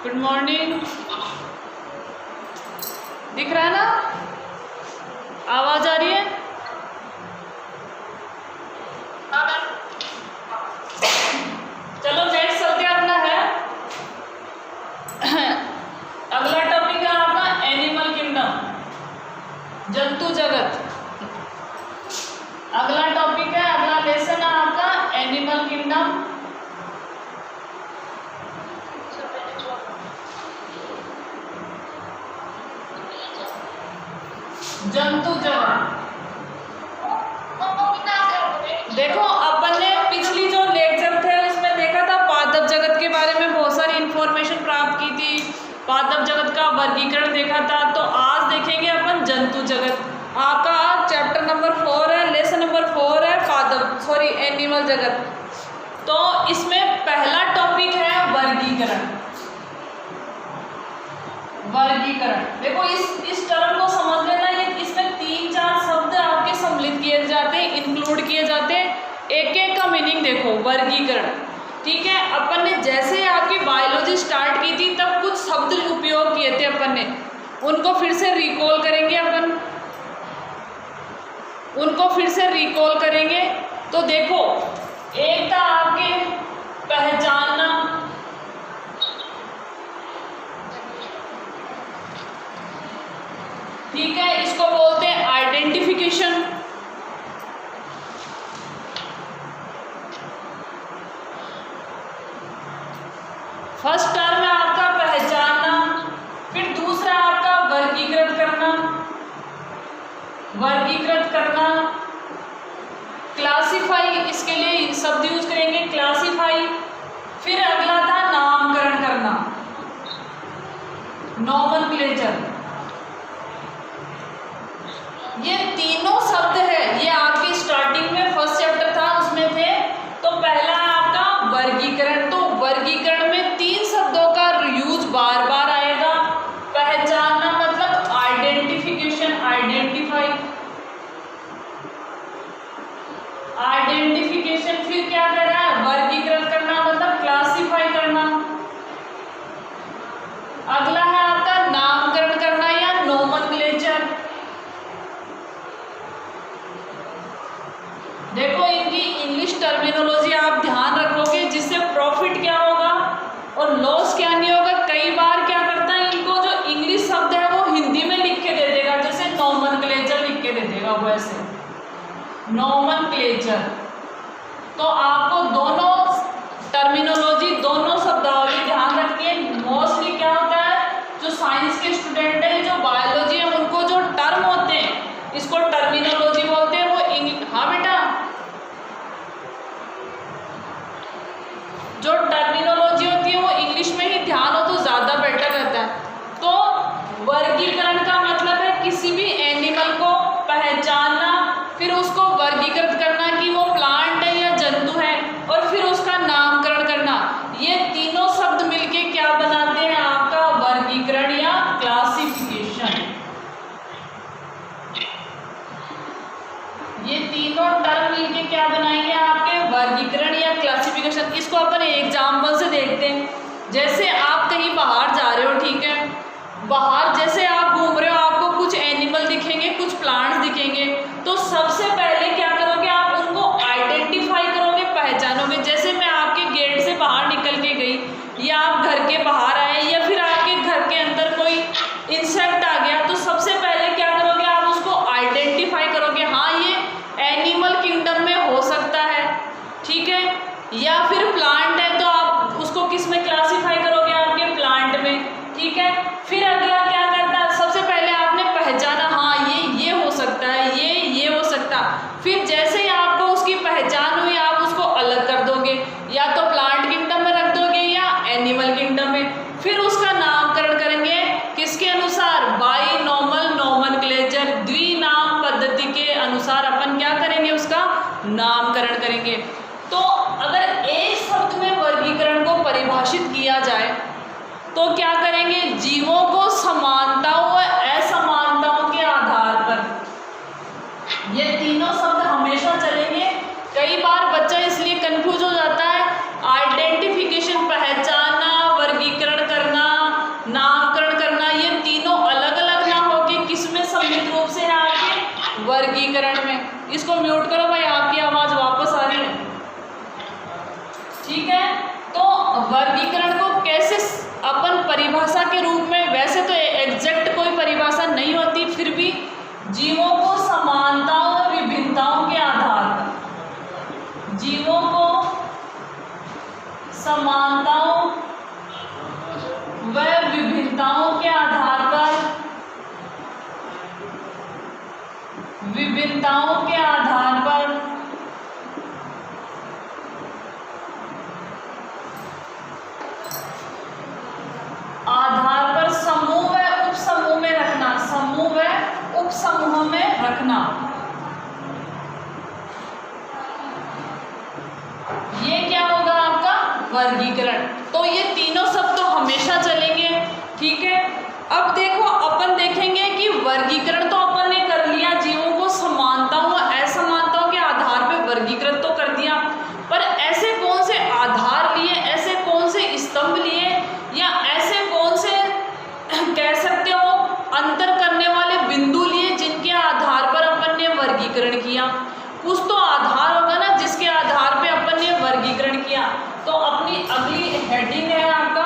Good morning. दिख रहा है ना? आवाज आ रही है? चलो नेक्स्ट चलते अपना है अगला टॉपिक है आपका एनिमल किंगडम, जंतु जगत। अगला टॉपिक है, अगला लेसन है आपका एनिमल किंगडम, जंतु जगत। देखो अपन ने पिछली जो लेक्चर थे उसमें देखा था पादप जगत के बारे में बहुत सारी इंफॉर्मेशन प्राप्त की थी, पादप जगत का वर्गीकरण देखा था। तो आज देखेंगे अपन जंतु जगत। आपका चैप्टर नंबर 4 है, लेसन नंबर 4 है एनिमल जगत। तो इसमें पहला टॉपिक है वर्गीकरण। वर्गीकरण देखो इस टर्म को समझ लेना, ये इसमें 3-4 शब्द आपके सम्मिलित किए जाते हैं, इंक्लूड किए जाते हैं। एक एक का मीनिंग देखो, वर्गीकरण। ठीक है, अपन ने जैसे आपकी बायोलॉजी स्टार्ट की थी तब कुछ शब्द उपयोग किए थे अपन ने, उनको फिर से रिकॉल करेंगे अपन, उनको फिर से रिकॉल करेंगे। तो देखो एक था आपके पहचानना, ठीक है, इसको बोलते हैं आइडेंटिफिकेशन। फर्स्ट टर्म है आपका पहचानना, फिर दूसरा आपका वर्गीकृत करना, वर्गीकृत करना, क्लासिफाई, इसके लिए शब्द यूज करेंगे क्लासिफाई। फिर अगला था नामकरण करना, नोमेनक्लेचर। ये तीनों शब्द है, ये आपकी स्टार्टिंग में फर्स्ट चैप्टर था उसमें थे। तो पहला है आपका वर्गीकरण। तो वर्गीकरण में 3 शब्दों का यूज बार बार आएगा। पहचानना मतलब आइडेंटिफिकेशन, आइडेंटिफाई, आइडेंटिफिकेशन। फिर क्या कर रहा है, वर्गीकरण करना मतलब क्लासिफाई करना। अगला है आपका नामकरण करना या नोमेनक्लेचर। देखो इनकी इंग्लिश टर्मिनोलॉजी आप ध्यान रखोगे, जिससे प्रॉफिट क्या होगा और लॉस क्या नहीं होगा। कई बार क्या करता है, इनको जो इंग्लिश शब्द है वो हिंदी में लिख के दे देगा, जैसे नोमेनक्लेचर लिख के दे देगा, वैसे नोमेनक्लेचर। तो आपको दोनों टर्मिनोलॉजी, दोनों शब्दावली ध्यान रखिए। मोस्टली क्या होता है, जो साइंस के स्टूडेंट है, जो बायोलॉजी है, उनको जो टर्म होते हैं इसको टर्मिनोलॉजी बोलते हैं। वो हाँ बेटा, जो टर्मिनोलॉजी होती है वो इंग्लिश में ही ध्यान हो तो ज़्यादा बेटर रहता है। तो वर्गीकरण का मतलब है किसी भी एनिमल को पहचानना, फिर उसको वर्गीकृत करना कि वो प्लांट है या जंतु है, और फिर उसका नामकरण करना। ये तीनों शब्द मिलके क्या बनाते हैं, आपका वर्गीकरण या क्लासिफिकेशन। ये तीनों टर्म मिलके क्या बनाएंगे, आपके वर्गीकरण या क्लासिफिकेशन। इसको अपन एग्जाम्पल से देखते हैं। जैसे आप कहीं बाहर जा रहे हो, ठीक है, बाहर जैसे आप घूम रहे हो, आपको कुछ एनिमल दिखेंगे, कुछ प्लांट्स दिखेंगे। तो सबसे पहले क्या करोगे, आप उनको आइडेंटिफाई करोगे, पहचानोगे। जैसे मैं आपके गेट से बाहर निकल के गई, या आप घर के बाहर आए, या फिर आपके घर के अंदर कोई इंसेक्ट आ गया, तो सबसे पहले क्या करोगे, आप उसको आइडेंटिफाई करोगे, हाँ ये एनिमल किंगडम में हो सकता है, ठीक है। या फिर प्लांट है तो आप उसको किस में क्लासिफाई करोगे, आपके प्लांट में, ठीक है। फिर अगला क्या करता है, सबसे पहले आपने पहचाना, हाँ ये हो सकता है, ये हो सकता। फिर जैसे ही आपको उसकी पहचान हुई, आप उसको अलग कर दोगे, या तो प्लांट किंगडम में रख दोगे या एनिमल किंगडम में। फिर उसका नामकरण करेंगे किसके अनुसार, बाइनोमल नोमेनक्लेचर, द्विनाम पद्धति के अनुसार अपन क्या करेंगे, उसका नामकरण करेंगे। तो अगर एक शब्द में वर्गीकरण को परिभाषित किया जाए तो क्या करेंगे, जीवों को समानताओं व असमानताओं के आधार पर। ये तीनों शब्द हमेशा चलेंगे। कई बार बच्चा इसलिए कंफ्यूज हो जाता है, आइडेंटिफिकेशन पहचानना, वर्गीकरण करना, वर्गीकरण में। इसको म्यूट करो भाई, आपकी आवाज वापस आ रही है। ठीक है, तो वर्गीकरण को कैसे अपन परिभाषा के रूप में, वैसे तो एग्जैक्ट कोई परिभाषा नहीं होती, फिर भी जीवों को समानताओं और विभिन्नताओं के आधार पर, जीवों को समानताओं व विभिन्नताओं के आधार पर, विभिन्नताओं के आधार पर समूह व उपसमूह में रखना, समूह व उपसमूह में रखना। ये क्या होगा आपका वर्गीकरण। तो ये तीनों शब्द तो हमेशा चलेंगे। ठीक है, अब देखो अपन देखेंगे कि वर्गीकरण तो अपन ने कर लिया, जीवों को समानताओं व असमानताओं के आधार पे वर्गीकृत तो कर दिया, पर ऐसे कौन से आधार लिए, ऐसे कौन से स्तंभ लिए, या ऐसे कौन से कह सकते हो अंतर करने वाले बिंदु लिए जिनके आधार पर अपन ने वर्गीकरण किया। कुछ तो आधार होगा ना जिसके आधार पे अपन ने वर्गीकरण किया। तो अपनी अगली हेडिंग है आपका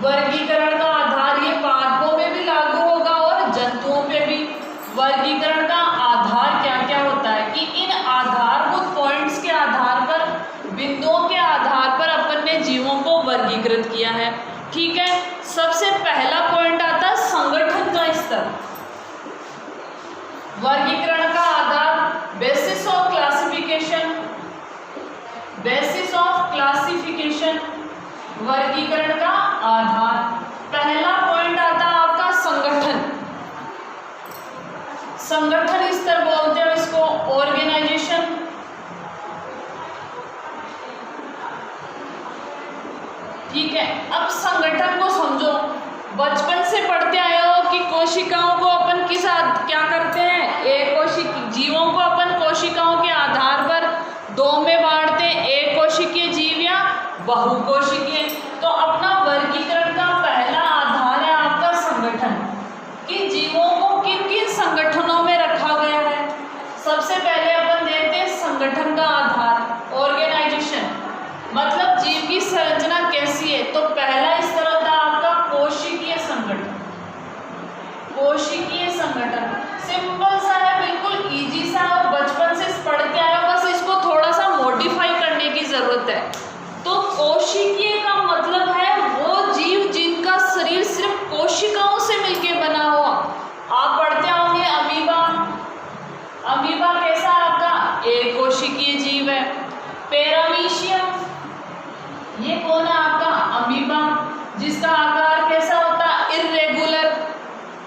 वर्गीकरण का आधार। ये पादपों में भी लागू होगा और जंतुओं पे भी। वर्गीकरण का आधार क्या क्या होता है कि इन आधारभूत पॉइंट्स के आधार पर, बिंदुओं के आधार पर अपन ने जीवों को वर्गीकृत किया है। ठीक है, सबसे पहला पॉइंट आता है संगठन का स्तर। वर्गीकरण का आधार basis of classification, basis of classification, वर्गीकरण का आधार। पहला पॉइंट आता है आपका संगठन, संगठन स्तर बोलते हैं इसको, ऑर्गेनाइजेशन। ठीक है, अब संगठन को समझो। बचपन से पढ़ते आए हो कि कोशिकाओं को अपन किस क्या करते हैं, एक कोशिकीय जीवों को अपन कोशिकाओं के आधार पर दो में बांटते हैं, एक कोशिकीय जीव या बहुकोशिकीय। तो अपना वर्गीकरण का पहला आधार है आपका संगठन, कि जीवों को किन किन संगठनों में रखा गया है। सबसे पहले अपन देखते हैं संगठन का आधार, ऑर्गेनाइजेशन, मतलब जीव की संरचना कैसी है। तो पहला स्तर होता है आपका कोशिकीय संगठन, कोशिकीय संगठन। सिंपल सा है, बिल्कुल इजी सा, और बचपन से पढ़ते आए हो, बस इसको थोड़ा सा मॉडिफाई करने की जरूरत है। तो कोशिकीय का मतलब है वो जीव जिनका शरीर सिर्फ कोशिकाओं से मिलके बना हुआ। आप पढ़ते होंगे अमीबा, अमीबा कैसा आपका एक कोशिकीय जीव है। पैरामीशियम, ये कौन है आपका अमीबा, जिसका आकार कैसा होता है इर्रेगुलर,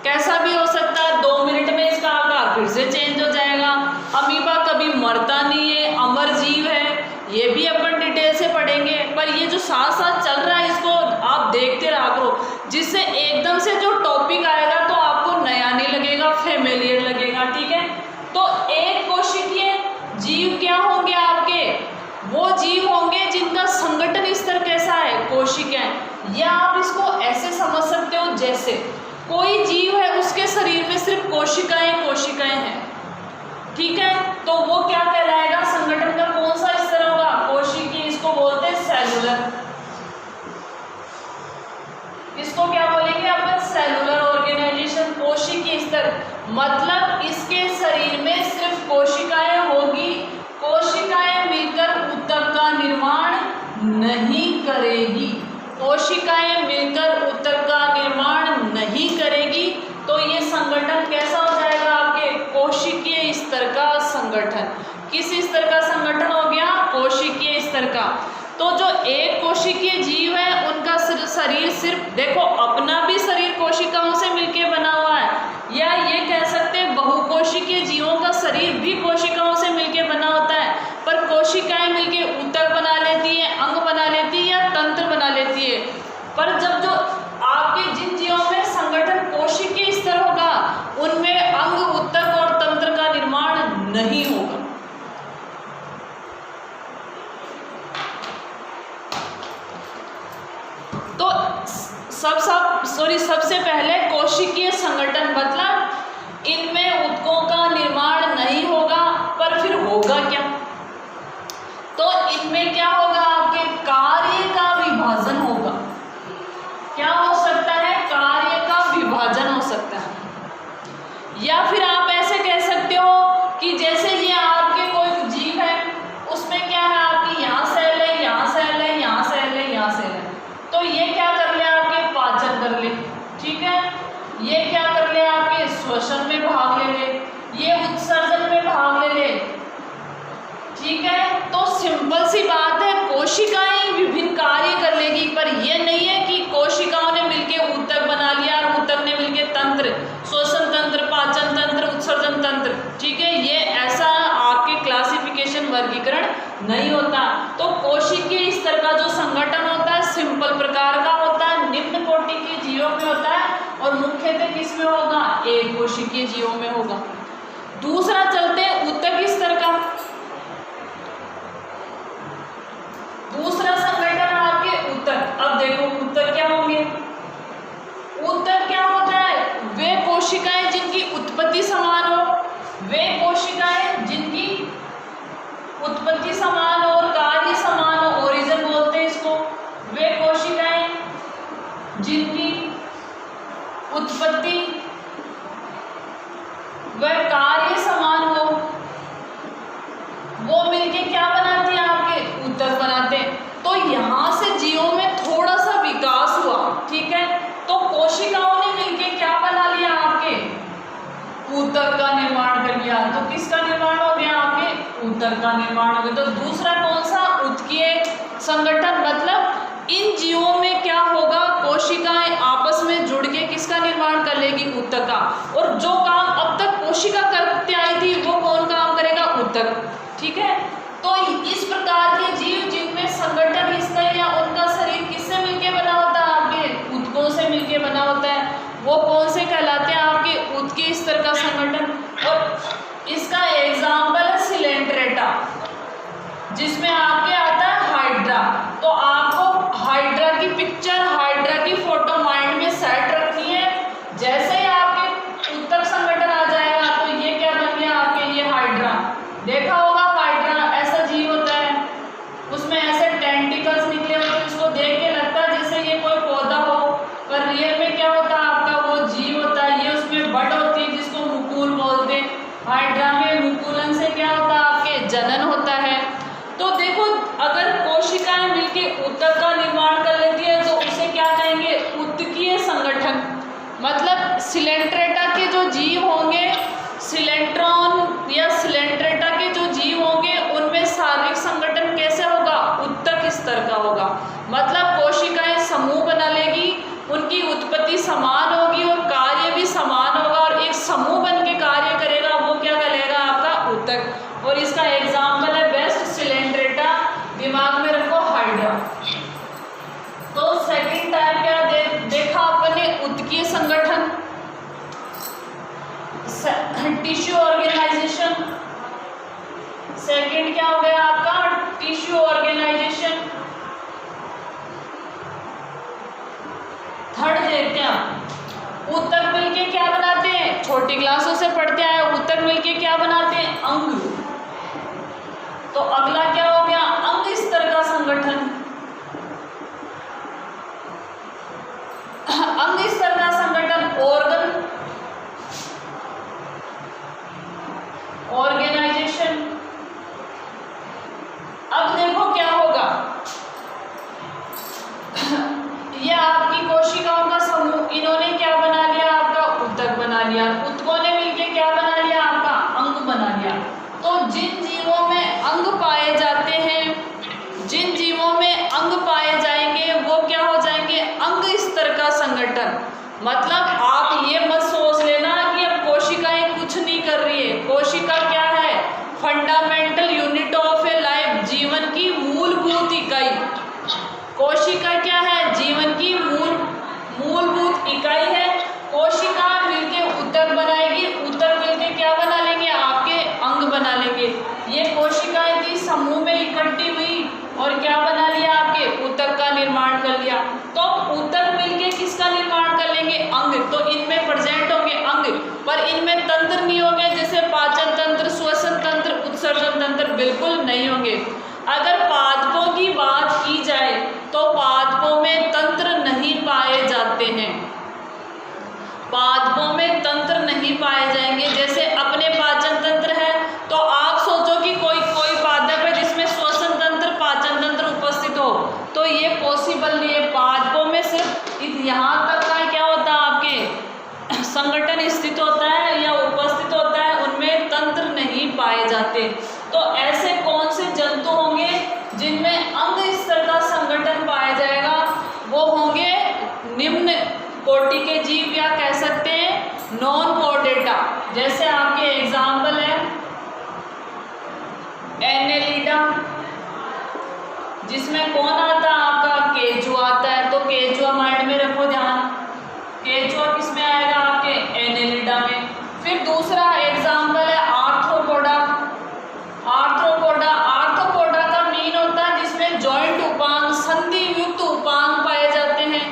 कैसा भी हो सकता है, 2 मिनट में इसका आकार फिर से चेंज हो जाएगा। अमीबा कभी मरता नहीं है, अमर जीव है, ये भी अपन डिटेल से पढ़ेंगे। पर ये जो साथ साथ चल रहा है इसको आप देखते रहा करो, जिससे एकदम से जो टॉपिक आएगा तो आपको नया नहीं लगेगा, फेमिलियर लगेगा। ठीक है, तो एक कोशिकीय जीव क्या होंगे आपके, वो जीव होंगे जिनका संगठन स्तर कैसा है, कोशिकाएं। या आप इसको ऐसे समझ सकते हो जैसे कोई जीव है उसके शरीर में सिर्फ कोशिकाएं कोशिकाएं हैं। ठीक है, तो वो क्या कहलाएगा, संगठन का कौन सा स्तर होगा, कोशिकीय। इसको बोलते हैं सेलुलर, इसको क्या बोलेंगे अपन, सेलुलर ऑर्गेनाइजेशन, कोशिकीय स्तर। मतलब इसके शरीर में सिर्फ कोशिकाएं होगी, कोशिकाएं मिलकर ऊतक का निर्माण नहीं करेगी, कोशिकाएं मिलकर ऊतक का निर्माण नहीं करेगी। तो ये संगठन कैसा हो जाएगा आपके, कोशिकीय स्तर का संगठन। किस स्तर का संगठन हो गया, कोशिकीय स्तर का। तो जो एक कोशिकीय जीव है उनका शरीर सिर्फ, देखो अपना भी शरीर कोशिकाओं से मिलके बना हुआ है, या ये कह सकते हैं बहुकोशिकीय जीवों का शरीर भी कोशिकाओं से मिलके बना होता है, पर कोशिकाएं मिलके ऊतक बना लेती है, अंग बना लेती है या तंत्र बना लेती है। पर जब जो आपके जिन जीवों में संगठन कोशिकीय स्तर होगा उनमें अंग, ऊतक और तंत्र का निर्माण नहीं होगा। तो सबसे पहले कोशिकीय संगठन, मतलब इनमें ऊतकों का निर्माण नहीं होगा, पर फिर होगा क्या? तो इनमें क्या होगा? आपके कार्य का विभाजन होगा। क्या हो सकता है? कार्य का विभाजन हो सकता है। या फिर आप ऐसे कह सकते हो कि जैसे ये आपके कोई जीव है, उसमें क्या है? आपकी यहाँ सेल है, यहाँ सेल है, यहाँ सेल है, यहाँ सेल है। तो ये क्या कर ले? आपके पाचन कर ले, ठीक है। ये क्या कर ले? आपके श्वसन में भाग ले ले, ये उत्सर्जन में भाग ले ले, ठीक है। तो सिंपल सी बात है, कोशिकाएं विभिन्न कार्य कर लेगी, पर यह नहीं है कि कोशिकाओं ने मिलकर ऊतक बना लिया और ऊतक ने मिलकर तंत्र, श्वसन तंत्र, पाचन तंत्र, उत्सर्जन तंत्र, ठीक है। ये ऐसा आपके क्लासिफिकेशन वर्गीकरण नहीं होता। तो कोशिकीय स्तर का जो संगठन होता है सिंपल प्रकार का होता है, निम्न कोटि के जीवों में होता है, और मुख्यतः किस में होगा? एक कोशिकीय जीवों में होगा। दूसरा चलते हैं ऊतक स्तर का। दूसरा संगठन आपके ऊतक। अब देखो ऊतक क्या होंगे? ऊतक क्या होता है? वे कोशिकाएं जिनकी उत्पत्ति समान हो, वे कोशिकाएं जिनकी उत्पत्ति समान हो और कार्य समान हो, ओरिजिन बोलते हैं इसको। वे कोशिकाएं जिनकी उत्पत्ति व कार्य समान हो, वो मिलके क्या बनाते हैं? आपके ऊतक बनाते हैं। तो यहाँ से जीवों में थोड़ा सा विकास हुआ, ठीक है। तो कोशिकाओं ने मिलके क्या बना लिया? आपके ऊतक का निर्माण कर लिया। तो किसका निर्माण हो गया? आपके ऊतक का निर्माण हो गया। तो दूसरा कौन सा? ऊतकीय संगठन। मतलब इन जीवों में क्या होगा? कोशिकाएं आपस में जुड़ के किसका निर्माण कर लेगी? ऊतक का। और जो काम अब तक कोशिका करते आई थी वो कौन काम करेगा? ऊतक, ठीक है। तो इस प्रकार के जीव जिनमें संगठन स्तर या उनका शरीर किससे मिलके बना होता है? आपके ऊतकों से मिलके बना होता है, वो कौन से कहलाते हैं? आपके ऊतकीय स्तर का संगठन। और इसका एग्जाम्पल है सिलेंट्रेटा, जिसमें आपके आता है हाइड्रा। तो आपको हाइड्रा की पिक्चर, हाइड्रा की फोटो माइंड में सेट रखनी है। जैसे ही आपके ऊतक संगठन आ जाएगा तो ये क्या बन गया? आपके ये हाइड्रा। देखा होगा हाइड्रा ऐसा जीव होता है, उसमें ऐसे टेंटिकल्स निकले होते हैं, उसको देख के लगता है जैसे ये कोई पौधा हो, पर रियल में क्या होता है? आपका वो जीव होता है। ये उसमें बड होती है जिसको मुकुल बोलते हैं। हाइड्रा में मुकुलन से क्या होता है? आपके जनन होता है। तो देखो, अगर कोशिकाएं मिलकर ऊतक का निर्माण कर लेती है तो उसे क्या कहेंगे? ऊतकीय संगठन। मतलब सिलेंट्रेटा के जो जीव होंगे, सिलेंट्रॉन या सिलेंट्रेटा के जो जीव होंगे, उनमें शारीरिक संगठन कैसे होगा? ऊतक स्तर का होगा। मतलब कोशिकाएं समूह बना लेगी, उनकी उत्पत्ति समान होगी और कार्य भी समान होगा, और एक समूह बन के कार्य करेगा, वो क्या करेगा? आपका ऊतक। और इसका एग्जाम्पल है बेस्ट सिलेंट्रेटा, दिमाग में रखो हाइड्रा। तो सेकंड टाइप क्या देखा अपने? ऊतकीय संगठन, टिश्यू ऑर्गेनाइजेशन। सेकंड क्या हो गया आपका? Tissue organisation. थर्ड देखते हैं आप, ऊतक मिलके क्या बनाते हैं? छोटी क्लासों से पढ़ते आए, ऊतक मिलके क्या बनाते हैं? अंग। तो अगला क्या हो गया? अंग स्तर का संगठन। अंग स्तर का संगठन ऑर्गन ऑर्गेनाइजेशन। अब देखो क्या होगा, यह आपकी कोशिकाओं का समूह, इन्होंने क्या बना लिया? आपका ऊतक बना लिया। ऊतकों ने मिलकर क्या बना लिया? आपका अंग बना लिया। तो जिन जीवों में अंग पाए जाते हैं, जिन जीवों में अंग पाए जाएंगे वो क्या हो जाएंगे? अंग स्तर का संगठन। मतलब आप ये मत सोच लेना कि अब कोशिकाएं कुछ नहीं कर रही है। कोशिका क्या है? Fundamental unit of A life, जीवन की मूलभूत इकाई। कोशिका क्या है? जीवन की मूलभूत इकाई है। कोशिका मिलके ऊतक बनाएगी, ऊतक मिलके क्या बना लेंगे? आपके अंग बना लेंगे। ये कोशिकाएं थी, समूह में इकट्ठी हुई और क्या बना लिया? आपके ऊतक का निर्माण कर लिया। तो ऊतक मिलके किसका निर्माण कर लेंगे? अंग यहाँ तक का क्या होता है आपके संगठन स्थित होता है या उपस्थित होता है, उनमें तंत्र नहीं पाए जाते। तो ऐसे कौन से जंतु होंगे जिनमें अंग स्तर का संगठन पाया जाएगा? वो होंगे निम्न कोटि के जीव या कह सकते हैं नॉन कोडेटा। जैसे आपके एग्जाम्पल है एनेलिडा, जिसमें कौन आता है आपका केचुआ आता है। तो केचुआ माइंड में रखो ध्यान, केचुआ किस में आएगा आपके एनेलिडा में। फिर दूसरा एग्जाम्पल है आर्थ्रोपोडा। आर्थ्रोपोडा, आर्थ्रोपोडा का मीन होता है जिसमें जॉइंट उपांग, संधि युक्त उपांग पाए जाते हैं।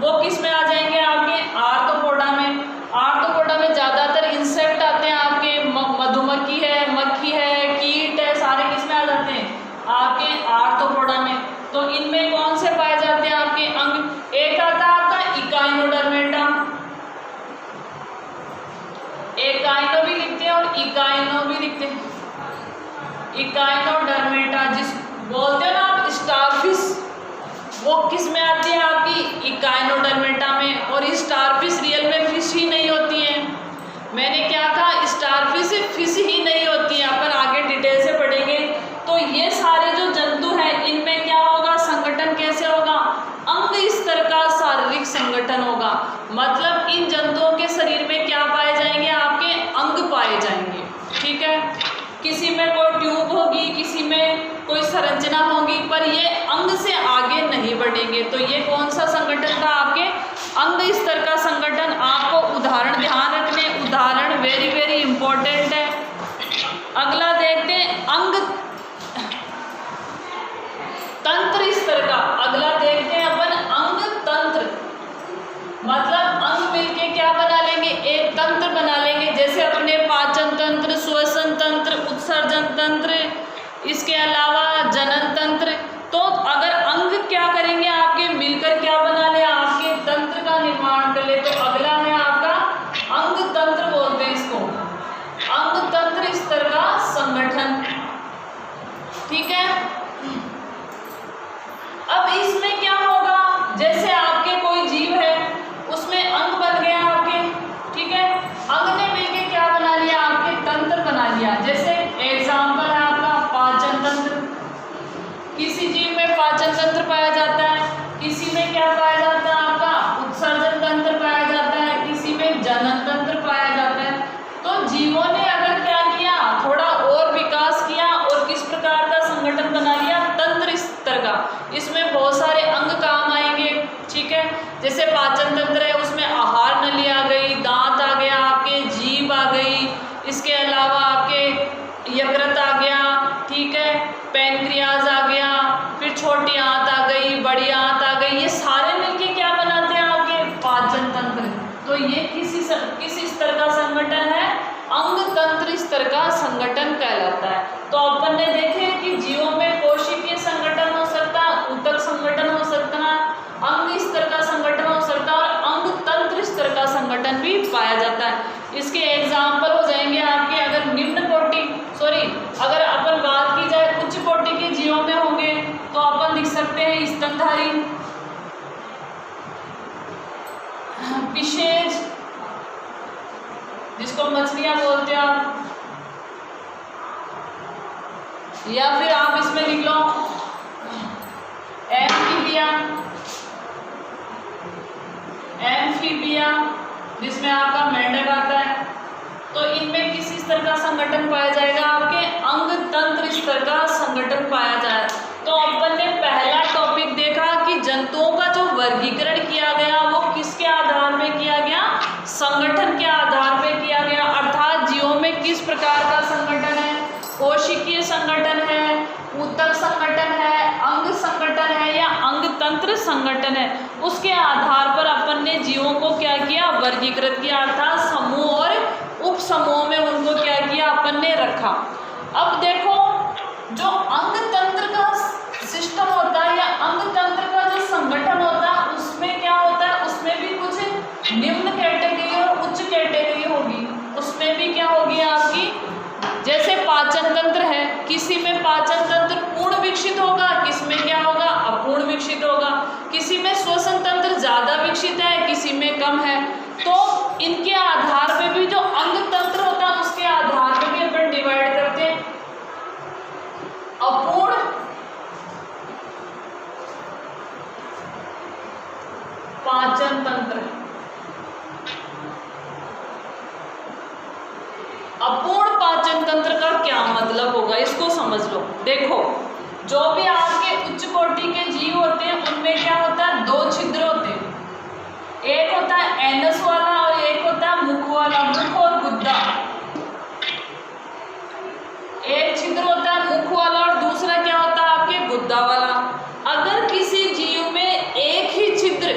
वो किस में आ जाएंगे आपके आर्थ्रोपोडा में। आर्थ्रोपोडा में ज्यादातर इंसेक्ट आते हैं आपके, मधुमक्खी है, मक्खी है, कीट है, सारे किस में आ जाते हैं आपके आर्थ्रोपोडा में। तो इनमें कौन से पाए जाते हैं आपके अंग? एक आता है आपका इकाइनोडर्मेटा, एकाइनो भी लिखते हैं और इकाइनो भी लिखते हैं। इकाइनोडर्मेटा जिस बोलते हो ना आप स्टारफिश, वो किस में आती है आपकी इकाइनोडर्मेटा में। और स्टारफिश रियल में फिश ही नहीं होती है। मैंने क्या कहा, स्टारफिश फिश ही नहीं होती है, अपन आगे डिटेल से पढ़ेंगे। तो ये सारे जो जंतु हैं इनमें क्या होगा, संगठन कैसे होगा? अंग स्तर का शारीरिक संगठन होगा। मतलब इन जंतुओं के शरीर में क्या पाए जाएंगे आपके अंग पाए जाएंगे। ठीक है, किसी में कोई ट्यूब होगी, किसी में कोई संरचना होगी, पर ये अंग से आगे नहीं बढ़ेंगे। तो ये कौन सा संगठन था आपके अंग स्तर का संगठन। आपको उदाहरण ध्यान रखने, उदाहरण वेरी वेरी इंपॉर्टेंट है। अगला देखते हैं अंग तंत्र स्तर का। अगला देखते हैं अपन अंग तंत्र, मतलब अंग मिलके क्या बना लेंगे, एक तंत्र बना लेंगे। जैसे अपने पाचन तंत्र, श्वसन तंत्र, उत्सर्जन तंत्र, इसके अलावा जनन तंत्र। तो अगर अंग क्या करेंगे आपके मिलकर क्या बना ले, आपके तंत्र का निर्माण कर ले। तो अगला है आपका अंग तंत्र, बोलते हैं इसको अंग तंत्र स्तर का संगठन। ठीक है, अब इसमें क्या होगा, जैसे आपके कोई जीव है उसमें अंग बन गया आपके। ठीक है, अंग ने मिलके क्या बना लिया आपके तंत्र बना लिया। जैसे एग्जाम्पल है आपका पाचन तंत्र। किसी जीव में पाचन तंत्र पाया जाता है, किसी में क्या पाया जाता है आपका उत्सर्जन तंत्र पाया जाता है, किसी में जनन तंत्र पाया जाता है। तो जीवों ने अगर क्या किया, थोड़ा और विकास किया और किस प्रकार का संगठन बना लिया, तंत्र स्तर का। इसमें बहुत सारे अंग काम आएंगे। ठीक है, जैसे पाचन तंत्र है उसमें आहार नली आ गई, दांत आ गया आपके, जीभ आ गई, इसके अलावा आपके यकृत आ गया। ठीक है, पैनक्रियाज आ गया, फिर छोटी आंत आ गई, बड़ी आंत आ गई। ये सारे मिलके क्या बनाते हैं आपके पाचन तंत्र। तो ये किस स्तर का संगठन है, अंग तंत्र स्तर का संगठन कहलाता है। तो अपन ने देखे कि जीवों में कोशिकीय संगठन हो सकता है, ऊतक संगठन हो सकता है, अंग स्तर का संगठन हो सकता है और अंग तंत्र स्तर का संगठन भी पाया जाता है। इसके एग्जाम्पल हो जाएंगे आपके, अगर निम्न कोटि अगर अपन बात की जाए उच्च कोटि के जीवों में होंगे तो अपन लिख सकते हैं स्तनधारी, विशेष जिसको मछलियां बोलते हैं आप, या फिर आप इसमें लिख लो एम्फीबिया, एम्फीबिया जिसमें आपका मेंढक आता है। तो इनमें किस स्तर का संगठन पाया जाएगा, आपके अंग तंत्र स्तर का संगठन पाया जाए। तो अपन ने पहला टॉपिक देखा कि जंतुओं का जो वर्गीकरण किया गया वो किसके आधार पे किया गया, संगठन के आधार पे किया गया। अर्थात जीवों में किस प्रकार का संगठन है, कोशिकीय संगठन है, ऊतक संगठन है, अंग संगठन है या अंग तंत्र संगठन है, उसके आधार पर अपन ने जीवों को क्या किया, वर्गीकृत किया। अर्थात समूह और उप समूह में उनको क्या किया, अपन ने रखा। अब देखो जो अंग तंत्र का सिस्टम होता है या अंग तंत्र का जो संगठन होता है उसमें क्या होता है, उसमें भी कुछ निम्न कैटेगरी और उच्च कैटेगरी होगी। उसमें भी क्या होगी आपकी, जैसे पाचन तंत्र है, किसी में पाचन तंत्र पूर्ण विकसित होगा, किसमें क्या होगा, अपूर्ण विकसित होगा। किसी में श्वसन तंत्र ज्यादा ज़्यादा विकसित है, किसी में कम है। तो इनके आधार पे भी जो अंग तंत्र होता है उसके आधार पे भी अपन डिवाइड करते हैं। अपूर्ण पाचन तंत्र। अपूर्ण पाचन तंत्र का क्या मतलब होगा, इसको समझ लो। देखो, जो भी आपके उच्च कोटि के जीव होते हैं उनमें क्या होता है, दो छिद्र होते हैं। एक होता है एनस वाला और एक होता है मुख वाला, मुख और गुद्दा। एक छिद्र होता है मुख वाला और दूसरा क्या होता है आपके गुद्दा वाला। अगर किसी जीव में एक ही छिद्र,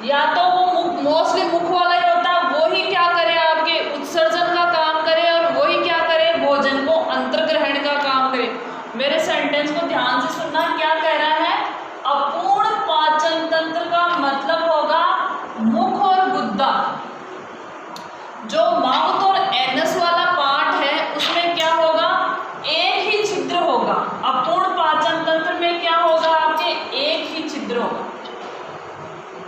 या तो वो मोस्टली मुख वाला ही होता है, वो ही क्या करे आपके उत्सर्जन का काम करे और वो ही क्या करे भोजन को अंतर्ग्रहण का काम करे। मेरे सेंटेंस को ध्यान से सुनना, क्या कह रहा है, अपूर्ण पाचन तंत्र का मतलब होगा मुख और गुद्दा। जो माउथ और एनस वाला पार्ट है उसमें क्या होगा, एक ही छिद्र होगा। अपूर्ण पाचन तंत्र में क्या होगा आपके, एक ही छिद्र होगा।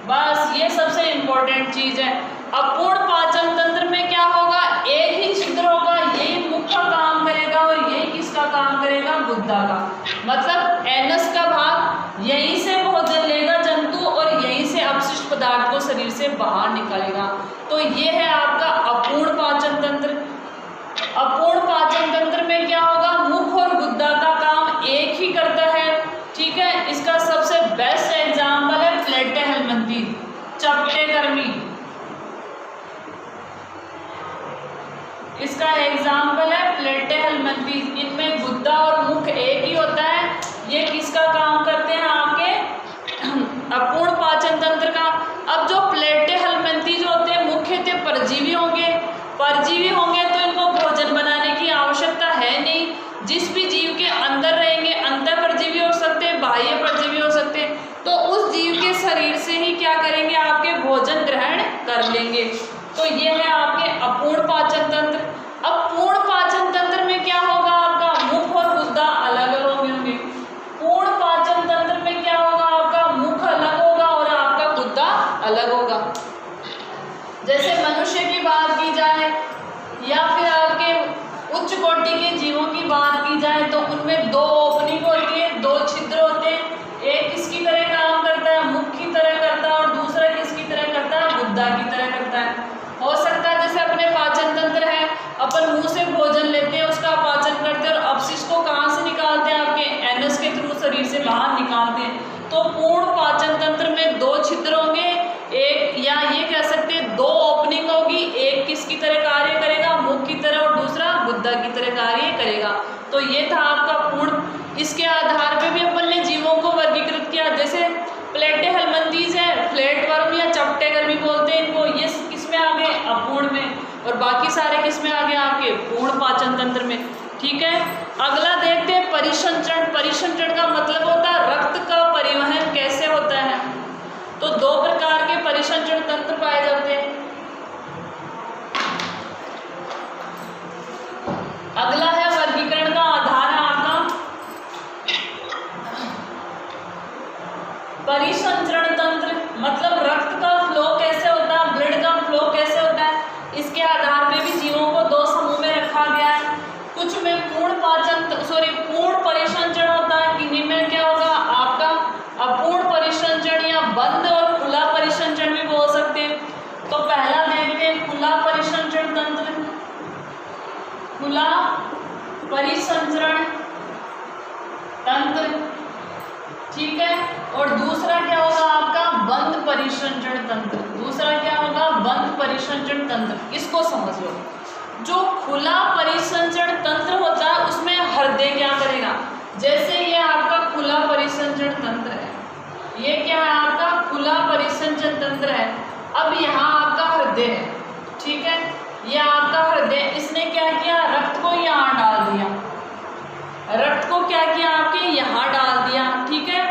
बस ये सबसे इंपॉर्टेंट चीज है। अपूर्ण पाचन तंत्र में क्या होगा, एक ही छिद्र होगा, यही मुख का काम करेगा और यही किसका काम करेगा, गुद्दा का। मतलब एनस का भाग यहीं से भोजन लेगा जंतु और यहीं से अपशिष्ट पदार्थ को शरीर से बाहर निकालेगा। तो ये है आपका अपूर्ण पाचन तंत्र। अपूर्ण पाचन तंत्र में क्या होगा, मुख और गुद्दा का काम एक ही करता है। ठीक है, इसका सबसे बेस्ट एग्जाम्पल है प्लेटेहेल्मिन्थी, चपटेकर्मी। इसका एग्जाम्पल है प्लेटेहेल्मिन्थी। इनमें गुद्दा और मुख एक ही होता है। ये किसका काम करते हैं आपके अपूर्ण पाचन तंत्र का। अब जो प्लेटेहेल्मिन्थी जो होते हैं मुख्यतः परजीवी होंगे। परजीवी होंगे तो इनको भोजन बनाने की आवश्यकता है नहीं। जिस भी जीव के अंदर रहेंगे, अंतर परजीवी हो सकते हैं, बाह्य परजीवी हो सकते हैं, तो उस जीव के शरीर से ही क्या करेंगे, आपके भोजन ग्रहण कर लेंगे। तो ये है आपके अपूर्ण पाचन तंत्र। अब पूर्ण पाचन तंत्र में क्या होगा, आपका मुख और गुद्दा अलग अलग होंगे। पूर्ण पाचन तंत्र में क्या होगा, आपका मुख अलग होगा और आपका गुद्दा अलग होगा। जैसे मनुष्य की बात की जाए या फिर आपके उच्च कोटि के जीवों की बात की जाए तो उनमें दो ओपनिंग होती है, दो छिद्र होते हैं। एक किसकी तरह काम करता है, मुख की तरह करता है, और दूसरा किसकी तरह करता है, गुद्दा की तरह करता है। हो सकता है जैसे अपने पाचन तंत्र है, अपन मुंह से भोजन लेते हैं, उसका पाचन करते हैं और अपशिष्ट को कहाँ से निकालते हैं, आपके एनस के थ्रू शरीर से बाहर निकालते हैं। तो पूर्ण पाचन तंत्र में दो छिद्र होंगे, एक या ये कह सकते हैं दो ओपनिंग होगी। एक किसकी तरह कार्य करेगा, मुख की तरह, और दूसरा गुद्दा की तरह कार्य करेगा। तो ये था आपका पूर्ण। इसके आधार पे भी अपन ने जीवों को वर्गीकृत किया। जैसे प्लेटेहेल्मिन्थीज है, फ्लैटवर्म या चपटेकर्मी बोलते हैं इनको, ये किसमें आ गए, अपूर्ण में, और बाकी सारे किसमें आ गए, आपके पूर्ण पाचन तंत्र में। ठीक है, अगला देखते हैं परिसंचरण। परिसंचरण का मतलब होता है रक्त का परिवहन कैसे होता है। तो दो प्रकार के परिसंचरण तंत्र पाए जाते हैं। अगला है वर्गीकरण का आधार है आपका परिसंचरण तंत्र, मतलब रक्त का फ्लो कैसे होता है, ब्लड का फ्लो कैसे होता है। इसके आधार पे भी जीवों को दो समूह में रखा गया है। कुछ में पूर्ण परिसंचरण होता है, किन्हीं में क्या होगा आपका अपूर्ण परिसंचरण या बंद और खुला परिसंचरण भी बोल सकते हैं। तो पहला देखते हैं खुला परिसंचरण तंत्र, खुला परिसंचरण तंत्र। ठीक है, और दूसरा क्या होगा आपका बंद परिसंचरण तंत्र। दूसरा क्या होगा, बंद परिसंचरण तंत्र। इसको समझ लो। जो खुला परिसंचरण तंत्र होता है उसमें हृदय क्या करेगा। जैसे ये आपका खुला परिसंचरण तंत्र है, ये क्या है आपका खुला परिसंचरण तंत्र है। अब यहाँ आपका हृदय है, ठीक है, ये आपका हृदय, इसने क्या किया, रक्त को यहाँ डाल दिया। रक्त को क्या किया, आपके यहाँ डाल दिया। ठीक है,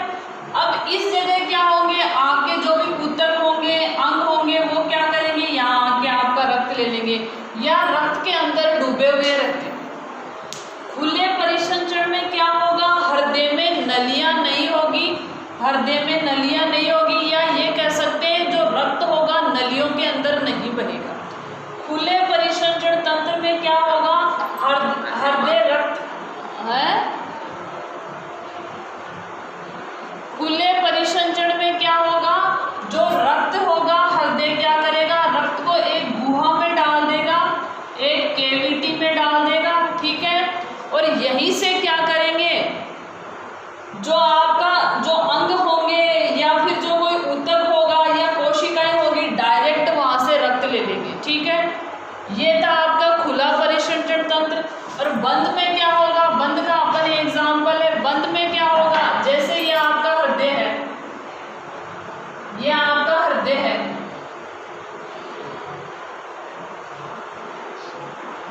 अब इस जगह क्या होंगे, आपके जो भी ऊतक होंगे, अंग होंगे, वो क्या करेंगे, यहाँ आके आपका रक्त ले लेंगे या रक्त के अंदर डूबे हुए रहते हैं। खुले परिसंचरण में क्या होगा, हृदय में नलियां नहीं होगी, हृदय में नलियां नहीं होगी, या नलियों के अंदर नहीं बहेगा। खुले परिसंचरण तंत्र में क्या होगा, हृदय रक्त है। खुले परिसंचरण में क्या होगा, जो रक्त होगा हृदय क्या करेगा, रक्त को एक गुहा में डाल देगा, एक कैविटी में डाल देगा, ठीक है। और यहीं से क्या करेंगे, जो आपका जो अंग होंगे या फिर जो कोई ऊतक होगा या कोशिकाएं होगी, डायरेक्ट वहां से रक्त ले लेंगे, ठीक है। ये था आपका खुला परिसंचरण तंत्र। और बंद में क्या होगा, बंद का अपन एग्जाम्पल है। बंद में क्या होगा, जैसे ये आपका हृदय है, ये आपका हृदय है,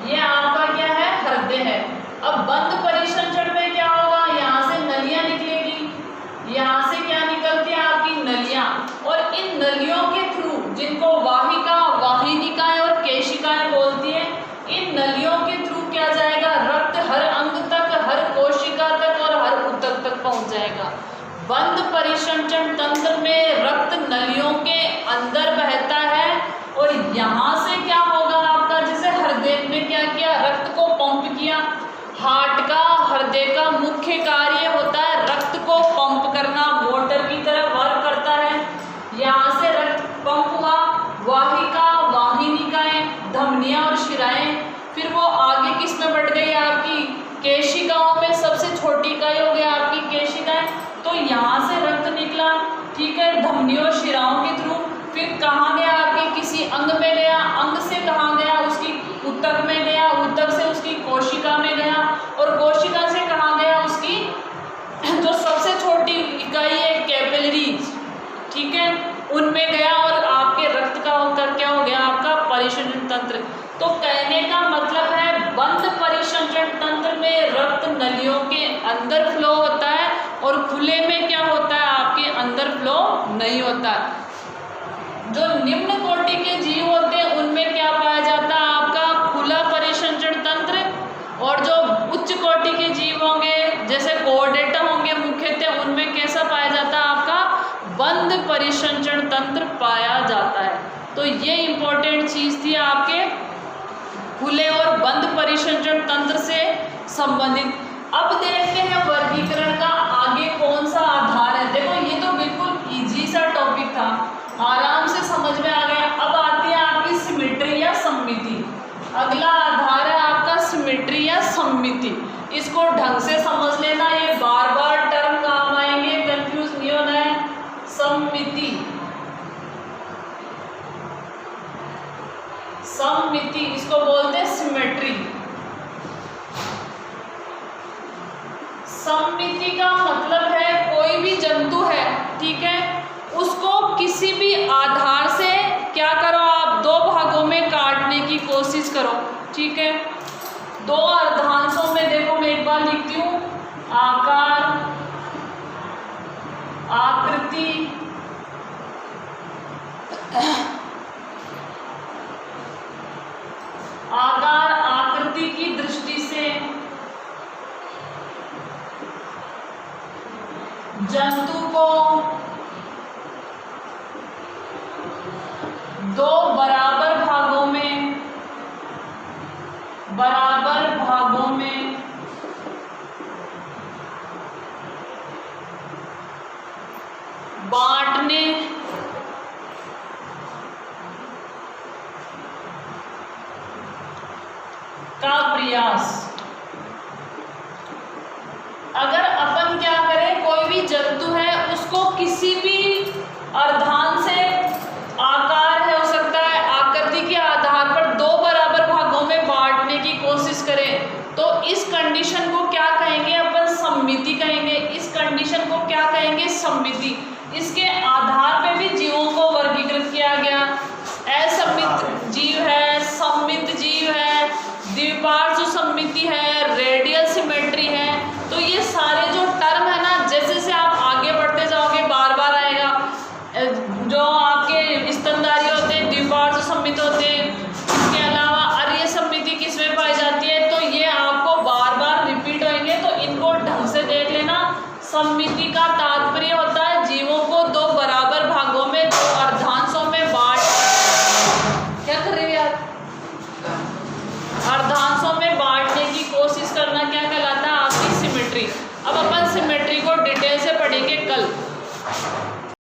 ये आपका क्या है, हृदय है। अब बंद परिसंचरण में क्या होगा, यहाँ से नलियां निकलेगी, यहाँ से क्या निकलती है आपकी नलियां, और इन नलियों के थ्रू, जिनको वाहिका, वाहिनिकाएं और केशिकाएं बोलती हैं, इन नलियों के थ्रू क्या जाएगा, रक्त हर अंग तक, हर कोशिका तक और हर ऊतक तक पहुंच जाएगा। बंद परिसंचरण तंत्र में रक्त नलियों के अंदर बहता है और यहाँ से क्या होगा आपका, जैसे हृदय ने क्या किया, रक्त को पंप किया। हार्ट का, हृदय का मुख्य कार्य होता है रक्त को पंप करना, मोटर की तरह वर्क करता है। यहाँ से रक्त पंप हुआ, वाहिका, वाहिनिकाएं, धमनियां और शिराएं, फिर वो आगे किस में बढ़ गई आपकी केशिकाओं में, सबसे छोटी इकाई हो गई आपकी केशिकाएं। तो यहाँ से रक्त निकला, ठीक है, धमनियों और शिराओं के थ्रू, फिर कहाँ गया आपके किसी अंग में गया, अंग से कहाँ गया, उसकी ऊतक में गया, ऊतक से उसकी कोशिका में गया, और कोशिका से कहाँ गया, उसकी जो सबसे छोटी इकाई है कैपिलरीज, ठीक है, उनमें गया, और आपके रक्त का होकर क्या हो गया आपका परिसंचरण तंत्र। तो कहने का मतलब है बंद परिसंचरण तंत्र में रक्त नलियों के अंदर फ्लो होता है और खुले में क्या होता है, आपके अंदर फ्लो नहीं होता है। जो निम्न कोटि के जीव होते हैं उनमें क्या पाया जाता है, आपका खुला परिसंचरण तंत्र, और जो उच्च कोटि के जीव होंगे जैसे कोर्डेटा होंगे मुख्यतः, उनमें कैसा पाया जाता है, आपका बंद परिसंचरण तंत्र पाया जाता है। तो ये इंपॉर्टेंट चीज थी आपके खुले और बंद परिसंचरण तंत्र से संबंधित। अब देखते हैं वर्गीकरण का आगे कौन सा आधार है। देखो ये तो बिल्कुल इजी सा टॉपिक था, आराम से समझ में आ गया। अब आती है आपकी सिमेट्री या सममिति। अगला आधार है आपका सिमेट्री या सममिति। इसको ढंग से समझ लेना, ये बार बार टर्म काम आएंगे, कंफ्यूज नहीं होना है। सममिति, सममिति इसको बोलते हैं सिमेट्री। सममिति का मतलब है कोई भी जंतु है, ठीक है, उसको किसी भी आधार से क्या करो आप, दो भागों में काटने की कोशिश करो, ठीक है। दो अर्धांशों में देखो, मैं एक बार लिखती हूँ, आकार, आकृति, आकार आकृति की दृष्टि से जंतु को दो बराबर भागों में बांटने का प्रयास। अगर अपन क्या करें, कोई भी जंतु है उसको किसी भी अर्धांश